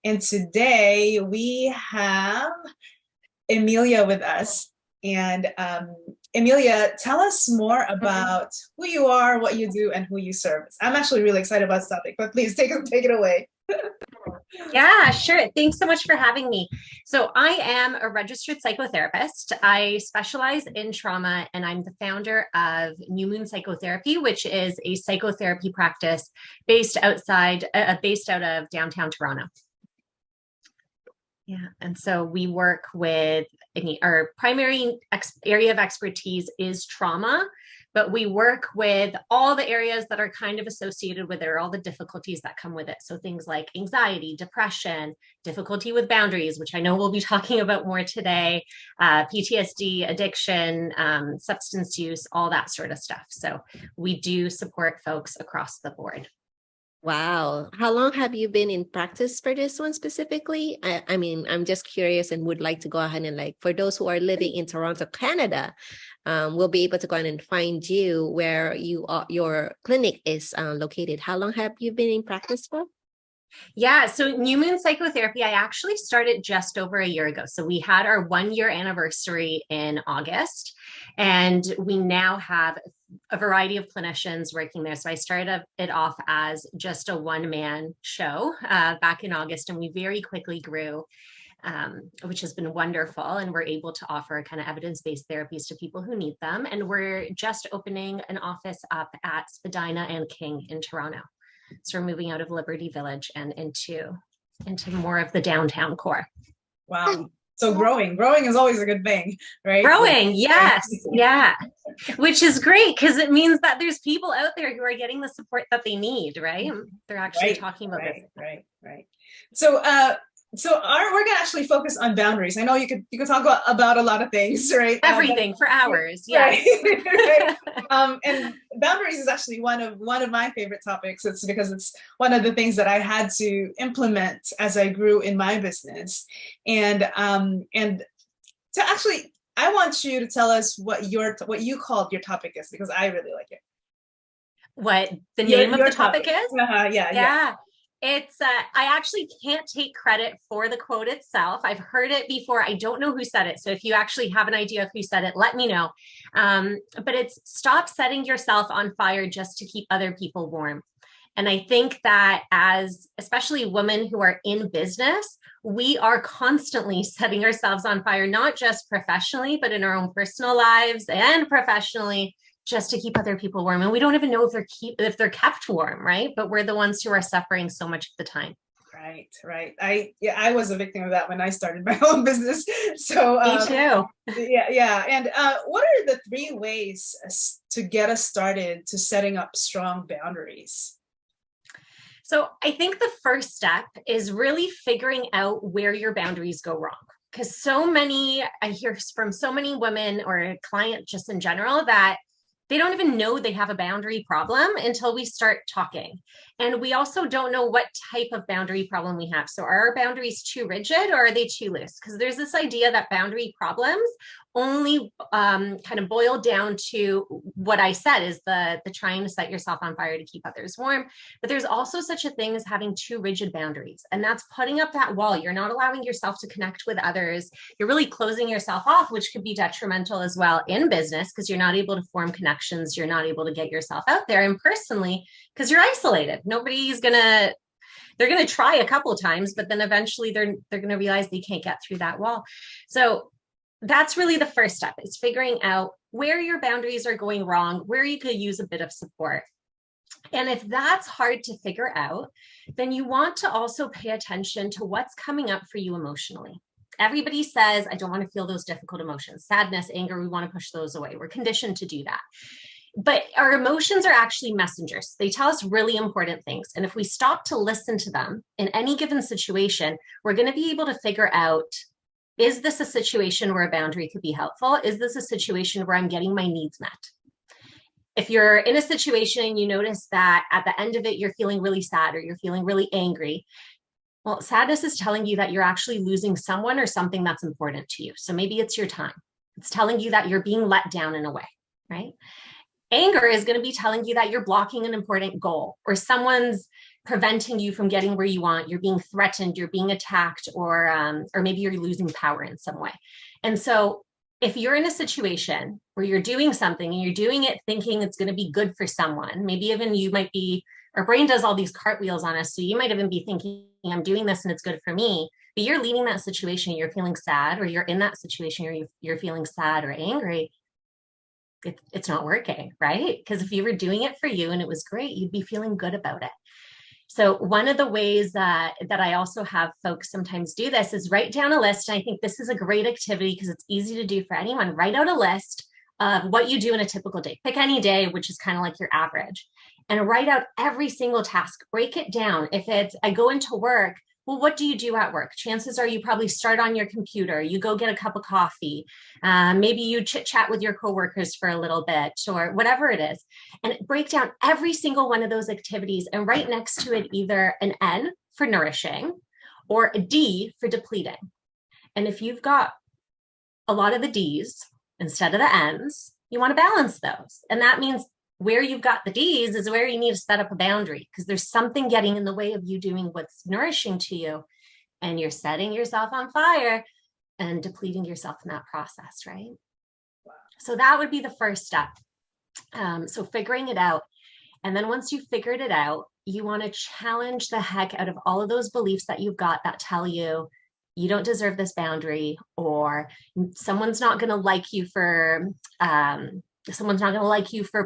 And today we have Emilia with us. And Emilia, tell us more about who you are, what you do, and who you serve. I'm actually really excited about this topic, but please take it away. Yeah, sure. Thanks so much for having me. So, I am a registered psychotherapist. I specialize in trauma, and I'm the founder of Moon Psychotherapy, which is a psychotherapy practice based out of downtown Toronto. Yeah, and so we work with our primary area of expertise is trauma, but we work with all the areas that are kind of associated with it, or all the difficulties that come with it. So things like anxiety, depression, difficulty with boundaries, which I know we'll be talking about more today, PTSD, addiction, substance use, all that sort of stuff. So we do support folks across the board. Wow. How long have you been in practice for this one specifically? I mean, I'm just curious and would like to go ahead and for those who are living in Toronto, Canada, we'll be able to go ahead and find you where your clinic is located. How long have you been in practice for? Yeah, so New Moon Psychotherapy, I actually started just over a year ago. So we had our 1 year anniversary in August, and we now have a variety of clinicians working there. So I started it off as just a one-man show back in August, and we very quickly grew, which has been wonderful. And we're able to offer kind of evidence-based therapies to people who need them. And we're just opening an office up at Spadina and King in Toronto. So we're moving out of Liberty Village and into more of the downtown core. Wow. So growing is always a good thing, right? Growing, yes. Yeah. Which is great because it means that there's people out there who are getting the support that they need, right? They're actually talking about this. Right. So we're gonna actually focus on boundaries. I know you could talk about a lot of things, right? Everything for hours, yeah. Right. And boundaries is actually one of my favorite topics. It's because it's one of the things that I had to implement as I grew in my business. And so actually, I want you to tell us what you called your topic is, because I really like it. What the name of the topic is? Yeah. It's I actually can't take credit for the quote itself. I've heard it before. I don't know who said it. So if you actually have an idea of who said it, let me know. But it's stop setting yourself on fire just to keep other people warm. And I think that as especially women who are in business, we are constantly setting ourselves on fire, not just professionally, but in our own personal lives and professionally, just to keep other people warm. And we don't even know if they're kept warm, right? But we're the ones who are suffering so much of the time. Right. I was a victim of that when I started my own business. So me too. Yeah. And what are the 3 ways to get us started to setting up strong boundaries? So I think the first step is really figuring out where your boundaries go wrong. Because I hear from so many women or clients just in general that they don't even know they have a boundary problem until we start talking. And we also don't know what type of boundary problem we have. So are our boundaries too rigid or are they too loose? Because there's this idea that boundary problems only kind of boil down to what I said is the trying to set yourself on fire to keep others warm. But there's also such a thing as having too rigid boundaries. And that's putting up that wall. You're not allowing yourself to connect with others. You're really closing yourself off, which could be detrimental as well in business because you're not able to form connections. You're not able to get yourself out there. And personally, because you're isolated, they're going to try a couple of times, but then eventually they're going to realize they can't get through that wall. So that's really the first step, is figuring out where your boundaries are going wrong, where you could use a bit of support. And if that's hard to figure out, then you want to also pay attention to what's coming up for you emotionally. Everybody says, I don't want to feel those difficult emotions, sadness, anger, we want to push those away. We're conditioned to do that. But our emotions are actually messengers. They tell us really important things. And if we stop to listen to them in any given situation, we're going to be able to figure out, is this a situation where a boundary could be helpful? Is this a situation where I'm getting my needs met? If you're in a situation and you notice that at the end of it, you're feeling really sad or you're feeling really angry, well, sadness is telling you that you're actually losing someone or something that's important to you. So maybe it's your time. It's telling you that you're being let down in a way, right? Anger is going to be telling you that you're blocking an important goal or someone's preventing you from getting where you want. You're being threatened, you're being attacked, or maybe you're losing power in some way. And so if you're in a situation where you're doing something and you're doing it thinking it's going to be good for someone, maybe even you might be, our brain does all these cartwheels on us. So you might even be thinking, I'm doing this and it's good for me, but you're leaving that situation, you're feeling sad, or you're in that situation, or you're feeling sad or angry. It's not working, right? Because if you were doing it for you and it was great, you'd be feeling good about it. So one of the ways that I also have folks sometimes do this is write down a list. And I think this is a great activity because it's easy to do for anyone. Write out a list of what you do in a typical day. Pick any day, which is kind of like your average, and write out every single task. Break it down. If it's, I go into work, well, what do you do at work? Chances are you probably start on your computer, you go get a cup of coffee, maybe you chit chat with your coworkers for a little bit, or whatever it is, and break down every single one of those activities and write next to it either an N for nourishing or a D for depleting. And if you've got a lot of the D's instead of the N's, you want to balance those. And that means where you've got the D's is where you need to set up a boundary, because there's something getting in the way of you doing what's nourishing to you, and you're setting yourself on fire and depleting yourself in that process, right? Wow. So that would be the first step. So figuring it out. And then once you've figured it out, you want to challenge the heck out of all of those beliefs that you've got that tell you you don't deserve this boundary, or someone's not going to like you for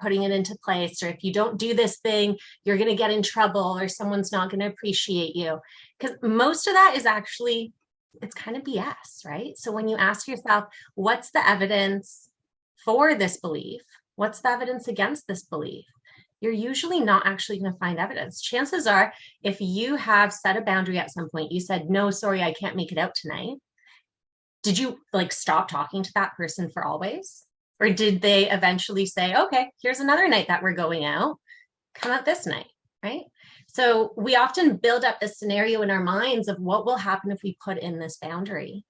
putting it into place, or if you don't do this thing, you're going to get in trouble, or someone's not going to appreciate you. Because most of that is actually, it's kind of BS, right? So when you ask yourself, what's the evidence for this belief? What's the evidence against this belief? You're usually not actually going to find evidence. Chances are, if you have set a boundary at some point, you said, no, sorry, I can't make it out tonight. Did you stop talking to that person for always? Or did they eventually say, okay, here's another night that we're going out, come out this night, right? So we often build up a scenario in our minds of what will happen if we put in this boundary.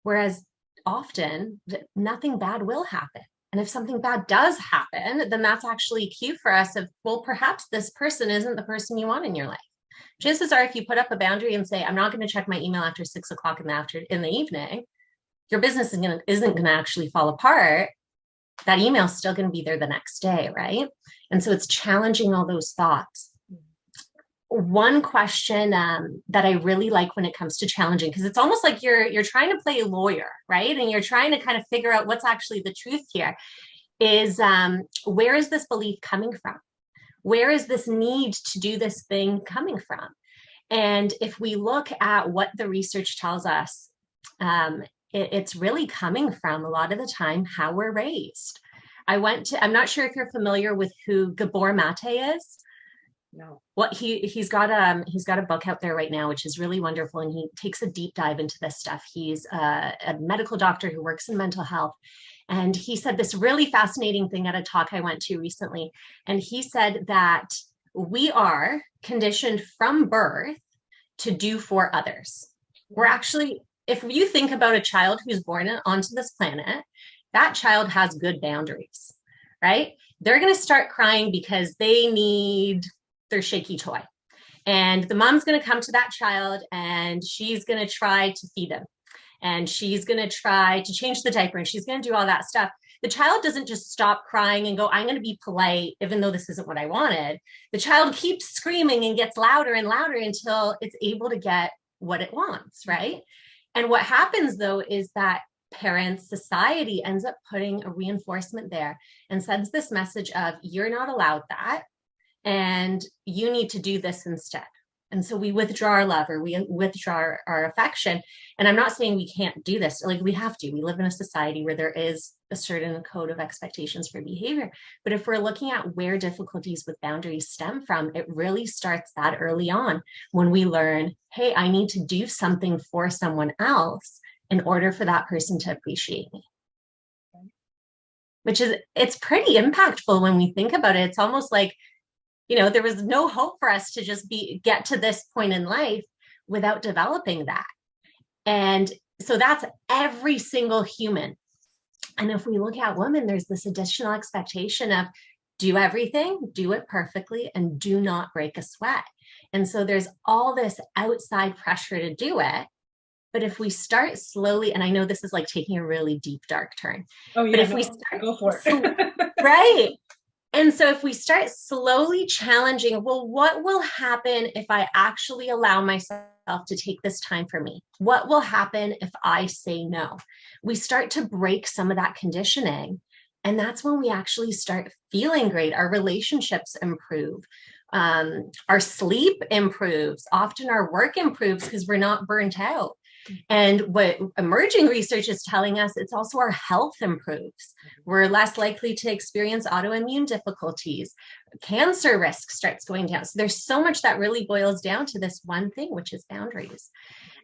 Whereas often nothing bad will happen. And if something bad does happen, then that's actually a cue for us of, well, perhaps this person isn't the person you want in your life. Chances are, if you put up a boundary and say, I'm not going to check my email after 6 o'clock in the evening, your business isn't going to actually fall apart. That email is still going to be there the next day, right? And so it's challenging all those thoughts. One question that I really like when it comes to challenging, because it's almost like you're trying to play a lawyer, right? And you're trying to kind of figure out what's actually the truth here, is where is this belief coming from? Where is this need to do this thing coming from? And if we look at what the research tells us, it's really coming from, a lot of the time, how we're raised. I'm not sure if you're familiar with who Gabor Mate is. No. Well, he's got a book out there right now, which is really wonderful. And he takes a deep dive into this stuff. He's a medical doctor who works in mental health. And he said this really fascinating thing at a talk I went to recently. And he said that we are conditioned from birth to do for others. We're actually, if you think about a child who's born onto this planet, that child has good boundaries, right? They're going to start crying because they need their shaky toy. And the mom's going to come to that child and she's going to try to feed him. And she's going to try to change the diaper, and she's going to do all that stuff. The child doesn't just stop crying and go, I'm going to be polite, even though this isn't what I wanted. The child keeps screaming and gets louder and louder until it's able to get what it wants, right? And what happens, though, is that parents, society ends up putting a reinforcement there and sends this message of, you're not allowed that, and you need to do this instead. And so we withdraw our love, or we withdraw our affection. And I'm not saying we can't do this. We have to. We live in a society where there is a certain code of expectations for behavior. But if we're looking at where difficulties with boundaries stem from, it really starts that early on, when we learn, hey, I need to do something for someone else in order for that person to appreciate me. It's pretty impactful when we think about it. It's almost like, there was no hope for us to just get to this point in life without developing that. And so that's every single human. And if we look at women, there's this additional expectation of do everything, do it perfectly, and do not break a sweat. And so there's all this outside pressure to do it. But if we start slowly, and I know this is like taking a really deep, dark turn. Oh, yeah. But if we start, go for it. right. And so if we start slowly challenging, well, what will happen if I actually allow myself to take this time for me? What will happen if I say no? We start to break some of that conditioning. And that's when we actually start feeling great. Our relationships improve. Our sleep improves. Often our work improves because we're not burnt out. And what emerging research is telling us, it's also our health improves. We're less likely to experience autoimmune difficulties. Cancer risk starts going down. So there's so much that really boils down to this one thing, which is boundaries.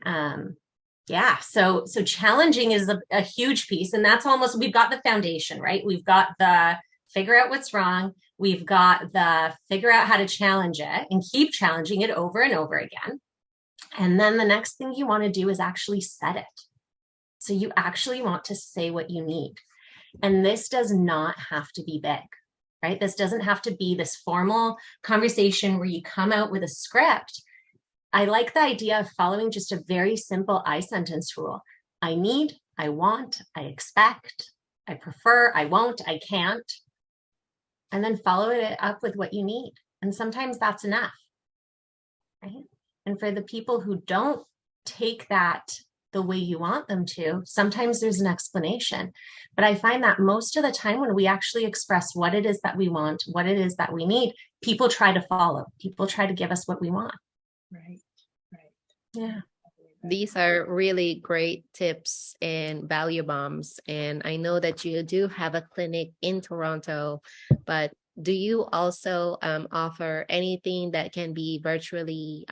So challenging is a huge piece. And that's almost, we've got the foundation, right? We've got the figure out what's wrong. We've got the figure out how to challenge it and keep challenging it over and over again. And then the next thing you want to do is actually set it. So you actually want to say what you need. And this does not have to be big, right? This doesn't have to be this formal conversation where you come out with a script. I like the idea of following just a very simple I sentence rule. I need, I want, I expect, I prefer, I won't, I can't. And then follow it up with what you need. And sometimes that's enough, right? And for the people who don't take that the way you want them to, sometimes there's an explanation. But I find that most of the time when we actually express what it is that we want, what it is that we need, people try to follow. People try to give us what we want. Right. Yeah. These are really great tips and value bombs. And I know that you do have a clinic in Toronto, but do you also offer anything that can be virtually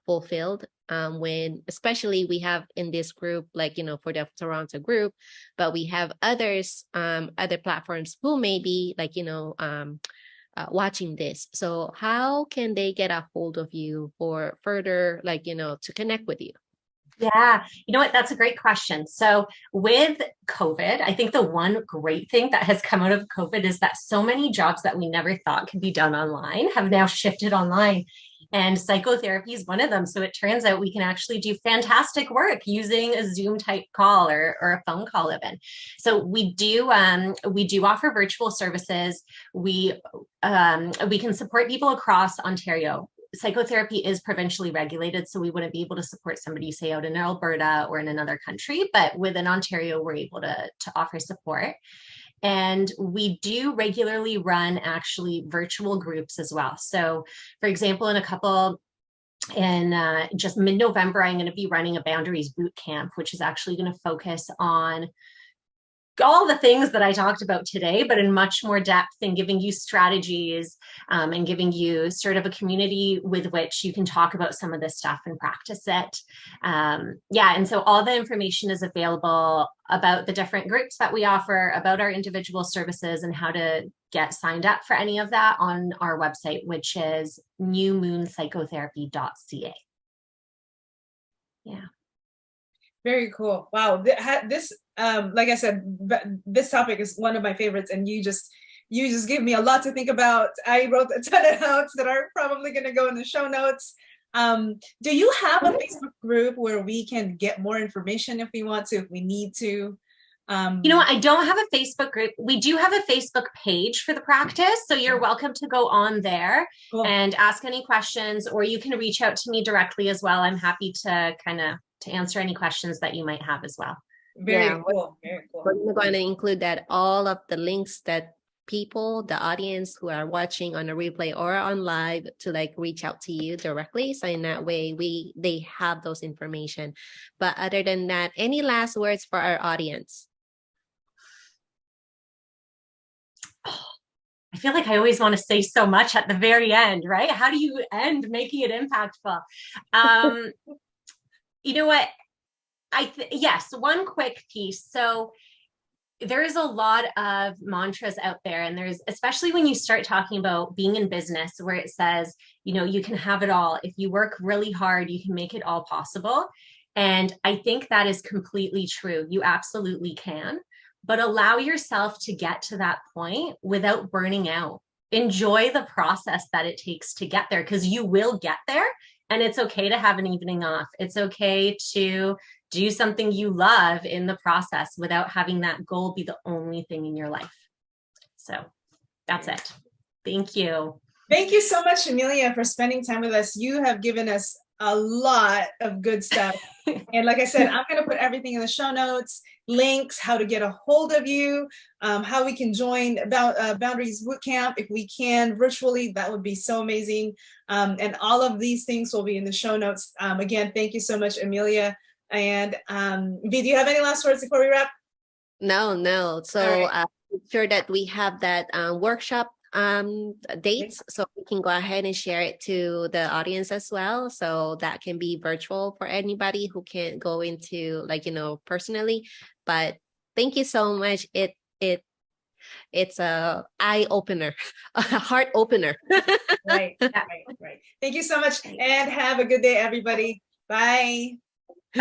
fulfilled when, especially we have in this group, like, for the Toronto group, but we have others, other platforms who may be like, watching this. So how can they get a hold of you for further, like, to connect with you? Yeah, you know what? That's a great question. So with COVID, I think the one great thing that has come out of COVID is that so many jobs that we never thought could be done online have now shifted online. And psychotherapy is one of them. So it turns out we can actually do fantastic work using a Zoom type call or a phone call even. So we do offer virtual services. We can support people across Ontario. Psychotherapy is provincially regulated, so we wouldn't be able to support somebody, say, out in Alberta or in another country, but within Ontario, we're able to offer support. And we do regularly run actually virtual groups as well. So for example, in just mid-November, I'm going to be running a boundaries boot camp, which is actually going to focus on all the things that I talked about today, but in much more depth, and giving you strategies and giving you sort of a community with which you can talk about some of this stuff and practice it. And so all the information is available about the different groups that we offer, about our individual services, and how to get signed up for any of that on our website, which is newmoonpsychotherapy.ca. Yeah. Very cool. Wow. This, like I said, this topic is one of my favorites, and you just give me a lot to think about. I wrote a ton of notes that are probably going to go in the show notes. Do you have a Facebook group where we can get more information if we want to, if we need to? I don't have a Facebook group. We do have a Facebook page for the practice. So you're welcome to go on there and ask any questions, or you can reach out to me directly as well. I'm happy to to answer any questions that you might have as well. Very cool. We're going to include that all of the links that people, the audience who are watching on a replay or on live, to like reach out to you directly. So in that way, they have those information. But other than that, any last words for our audience? I feel like I always want to say so much at the very end, right? How do you end making it impactful? You know what? Yes, one quick piece. So there is a lot of mantras out there, and there's, especially when you start talking about being in business, where it says, you can have it all. If you work really hard, you can make it all possible. And I think that is completely true. You absolutely can, but allow yourself to get to that point without burning out. enjoy the process that it takes to get there, because you will get there. And it's okay to have an evening off. It's okay to do something you love in the process without having that goal be the only thing in your life. So that's it. Thank you. Thank you so much, Emilia, for spending time with us. You have given us a lot of good stuff. And like I said, I'm going to put everything in the show notes, links, how to get a hold of you, how we can join Boundaries Bootcamp. If we can virtually, that would be so amazing. And all of these things will be in the show notes. Again, thank you so much, Emilia. And V, do you have any last words before we wrap? No. So right. Sure that we have that workshop dates, so we can go ahead and share it to the audience as well, so that can be virtual for anybody who can't go into, like, personally. But thank you so much. It's a eye opener, a heart opener. Right. Thank you so much, and have a good day, everybody. Bye.